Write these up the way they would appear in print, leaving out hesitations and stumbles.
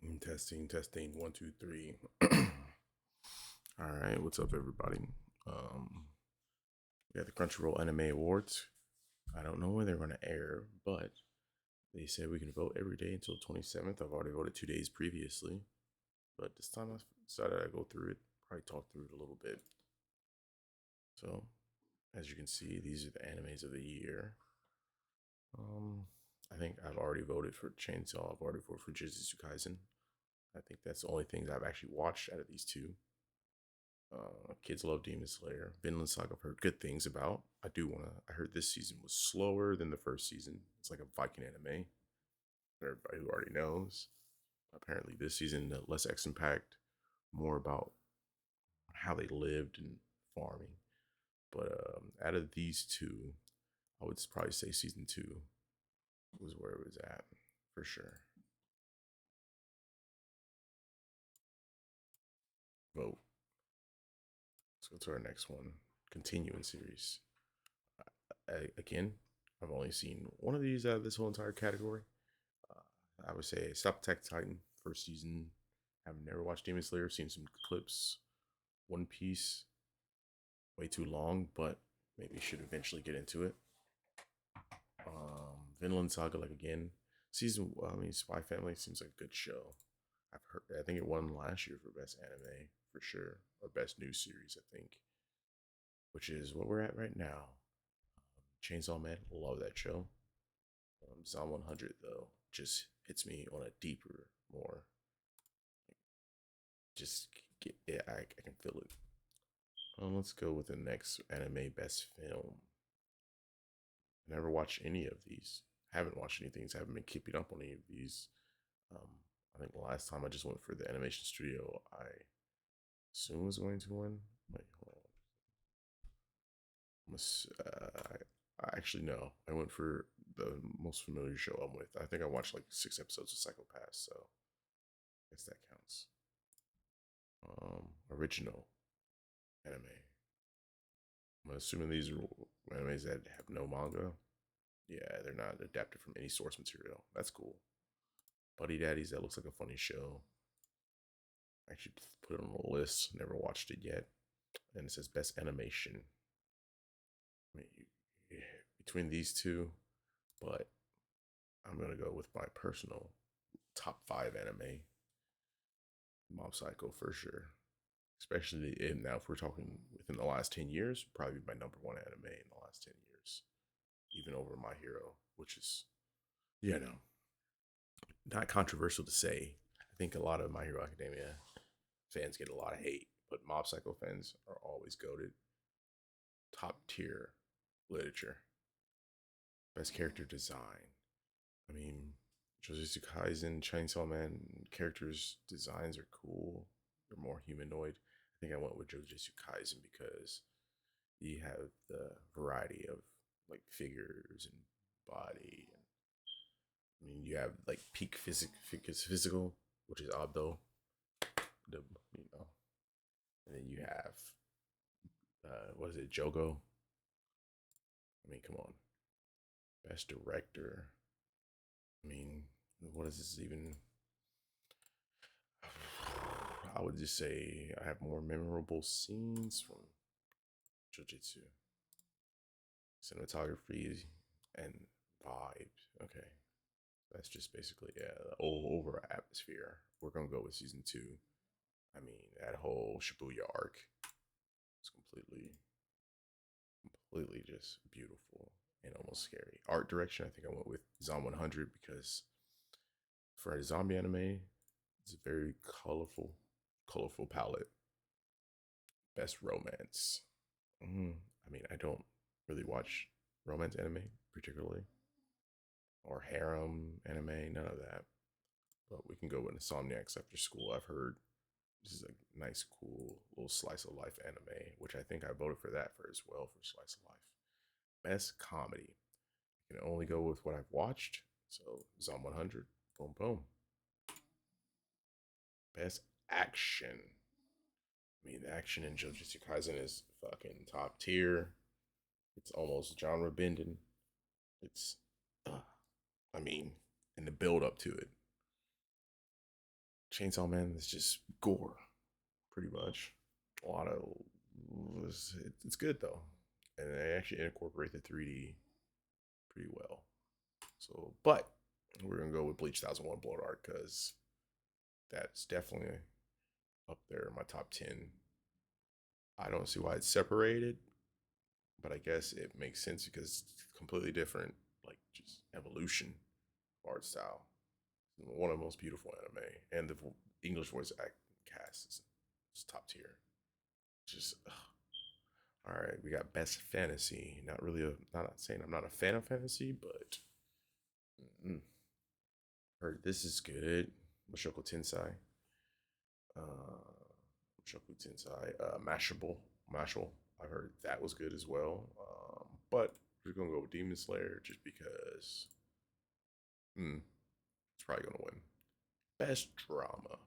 Testing, testing, one, two, three. All right, what's up, everybody? Um, we got the Crunchyroll ANIME AWARDS. I don't know when they're going to air, but they said we can vote every day until the 27th. I've already voted 2 days previously, but this time I decided I'd go through it, probably talk through it a little bit. So, as you can see, these are the animes of the year. Um, I think I've already voted for Chainsaw. I've already voted for Jujutsu Kaisen. I think that's the only things I've actually watched out of these two. Kids love Demon Slayer. Vinland Saga I've heard good things about. I do want to. I heard this season was slower than the first season. It's like a Viking anime. For everybody who already knows. Apparently, this season less action packed, more about how they lived and farming. But out of these two, I would probably say season two was where it was at for sure. Vote. Let's go to our next one. Continuing series. Again, I've only seen one of these out of this whole entire category. I would say Stop Attack Titan first season. I've never watched Demon Slayer. Seen some clips. One Piece, way too long, but maybe should eventually get into it. Vinland Saga, like again, season. I mean, Spy Family seems like a good show. I've heard. I think it won last year for best anime for sure, or best new series. I think, which is what we're at right now. Chainsaw Man, love that show. Zom 100 though just hits me on a deeper, more just get yeah, I can feel it. Let's go with the next anime best film. I never watched any of these. I haven't watched anything. So I haven't been keeping up on any of these. Um, I think the last time I just went for the animation studio, I assume was going to win. Wait, hold on. I actually know. I went for the most familiar show I'm with. I think I watched like 6 episodes of Psychopath, so I guess that counts. Original anime. I'm assuming these are animes that have no manga. Yeah, they're not adapted from any source material. That's cool. Buddy Daddies, that looks like a funny show. I actually put it on the list. Never watched it yet. And it says best animation. I mean, between these two, but I'm gonna go with my personal top 5 anime. Mob Psycho for sure. Especially in now, if we're talking within the last 10 years, probably my number 1 anime in the last 10 years, even over My Hero, which is not controversial to say. I think a lot of My Hero Academia fans get a lot of hate, but Mob Psycho fans are always goaded. Top tier literature, best character design. I mean, Jujutsu Kaisen, Chainsaw Man characters designs are cool. They're more humanoid. I think I went with Jujutsu Kaisen because you have the variety of like figures and body. I mean, you have like peak physical, which is Abdo, the you know, and then you have what is it, Jogo? I mean, come on, best director. I mean, what is this even? I would just say I have more memorable scenes from Jujutsu, cinematography, and vibes. Okay, that's just basically the over atmosphere. We're gonna go with season 2. I mean, that whole Shibuya arc is completely just beautiful and almost scary. Art direction, I think I went with Zom 100 because for a zombie anime, it's a very colorful palette. Best romance. I mean, I don't really watch romance anime particularly, or harem anime, none of that. But we can go with Insomniacs After School. I've heard this is a nice, cool little slice of life anime, which I think I voted for that for as well for slice of life. Best comedy. I can only go with what I've watched. So Zom 100. Boom, boom. Best action. I mean, the action in Jujutsu Kaisen is fucking top tier. It's almost genre bending. It's, I mean, in the build up to it. Chainsaw Man is just gore, pretty much. A lot of it's good though, and they actually incorporate the 3D pretty well. So, but we're gonna go with Bleach 1001 Blood Art because that's definitely up there in my top 10. I don't see why it's separated, but I guess it makes sense because it's completely different, like just evolution of art style. One of the most beautiful anime, and the English voice act cast is top tier. Just all right. We got best fantasy. Not really a. Not saying I'm not a fan of fantasy, but mm, heard this is good. Mushoku Tensei. Mushoku Tensei. Mashable. I heard that was good as well. But we're gonna go with Demon Slayer just because. It's probably gonna win. Best drama.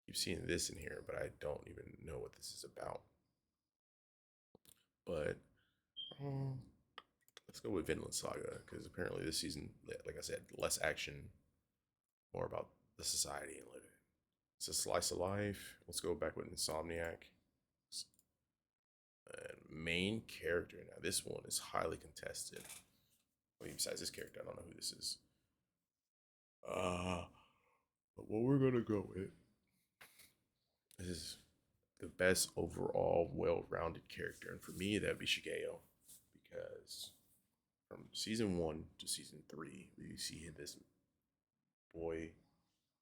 Keep seeing this in here, but I don't even know what this is about. But um, let's go with Vinland Saga because apparently this season, like I said, less action, more about the society and living. It's a slice of life. Let's go back with Insomniac. And main character. Now this one is highly contested. I mean, besides this character, I don't know who this is. But what we're gonna go with is the best overall well-rounded character, and for me that'd be Shigeo, because from season 1 to season 3, we see this boy.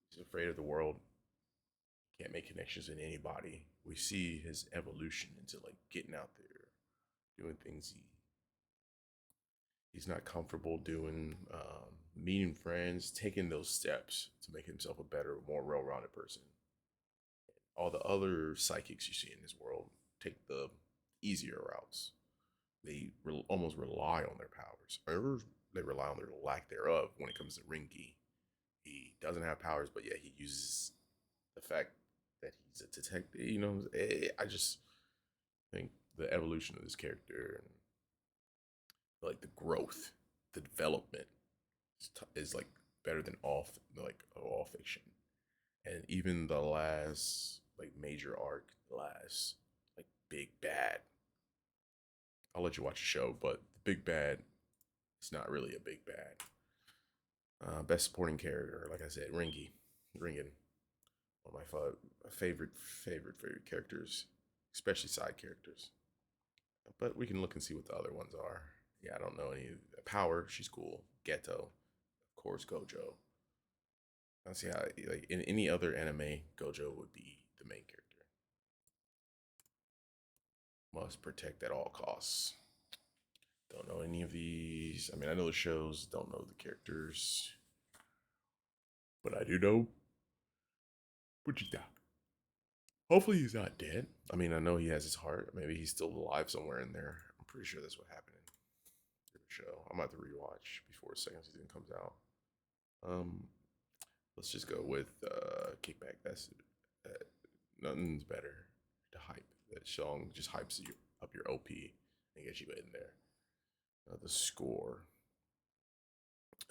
He's afraid of the world, can't make connections with anybody. We see his evolution into like getting out there, doing things he's not comfortable doing, meeting friends, taking those steps to make himself a better, more well-rounded person. All the other psychics you see in this world take the easier routes. They almost rely on their powers, or they rely on their lack thereof when it comes to Ringi. He doesn't have powers, but yet he uses the fact that he's a detective. I just think the evolution of this character and like the growth, the development is like better than all fiction. And even the last like major arc, the last like big bad. I'll let you watch the show, but the big bad is not really a big bad. Best supporting character, like I said, Ringen, one of my favorite characters, especially side characters. But we can look and see what the other ones are. Yeah, I don't know any. Power, she's cool. Geto, of course, Gojo. I don't see how like in any other anime, Gojo would be the main character. Must protect at all costs. Don't know any of these. I mean, I know the shows. Don't know the characters, but I do know Vegeta. Hopefully, he's not dead. I mean, I know he has his heart. Maybe he's still alive somewhere in there. I'm pretty sure that's what happened in the show. I'm about to rewatch before the second season comes out. Um, let's just go with Kickback. That's uh, nothing's better to hype. That song just hypes you up your OP and gets you in there. The score.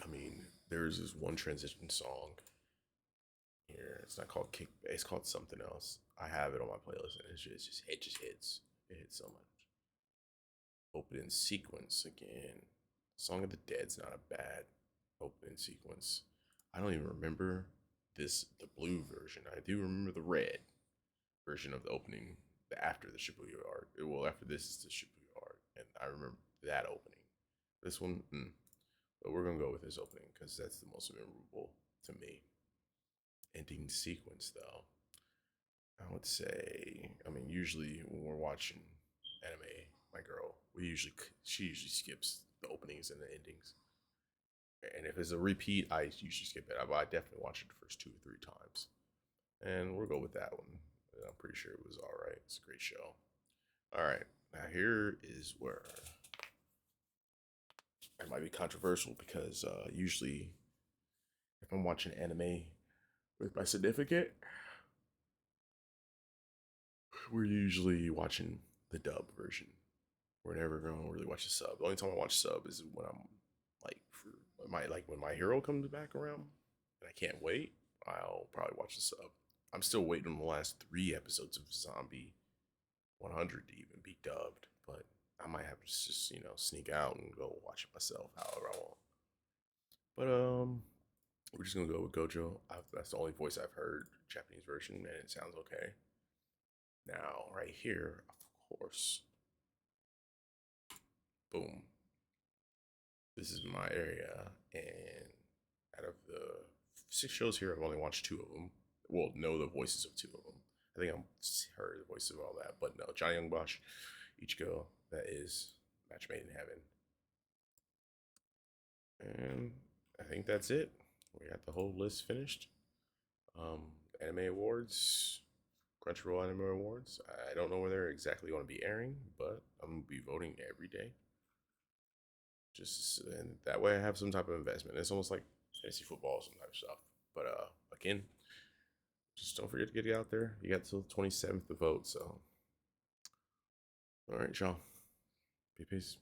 I mean, there's this one transition song here. It's not called Kick. It's called something else. I have it on my playlist, and it just hits. It hits so much. Opening sequence again. Song of the Dead's not a bad opening sequence. I don't even remember the blue version. I do remember the red version of the opening. The after the Shibuya arc. Well, after this is the Shibuya arc, and I remember that opening. This one, but we're gonna go with this opening because that's the most memorable to me. Ending sequence, though, I would say. I mean, usually when we're watching anime, my girl, she usually skips the openings and the endings. And if it's a repeat, I usually skip it. I definitely watch it the first 2 or 3 times, and we'll go with that one. I'm pretty sure it was all right. It's a great show. All right, now here is where it might be controversial because usually if I'm watching anime with my significant, we're usually watching the dub version. We're never going to really watch the sub. The only time I watch sub is when I'm like when my hero comes back around and I can't wait. I'll probably watch this up. I'm still waiting on the last 3 episodes of Zombie 100 to even be dubbed, but I might have to just sneak out and go watch it myself, however I want. But we're just gonna go with Gojo. That's the only voice I've heard, Japanese version, and it sounds okay. Now, right here, of course, boom. This is my area, and out of the 6 shows here, I've only watched 2 of them. Well, know the voices of 2 of them. I think I've heard the voices of all that, but no, Johnny Young Bosch, Ichigo, that is Match Made in Heaven. And I think that's it. We got the whole list finished. Anime Awards, Crunchyroll Anime Awards. I don't know where they're exactly going to be airing, but I'm going to be voting every day. Just and that way I have some type of investment. It's almost like fantasy football, some type of stuff. But again, just don't forget to get out there. You got till the 27th to vote. So, all right, y'all. Peace.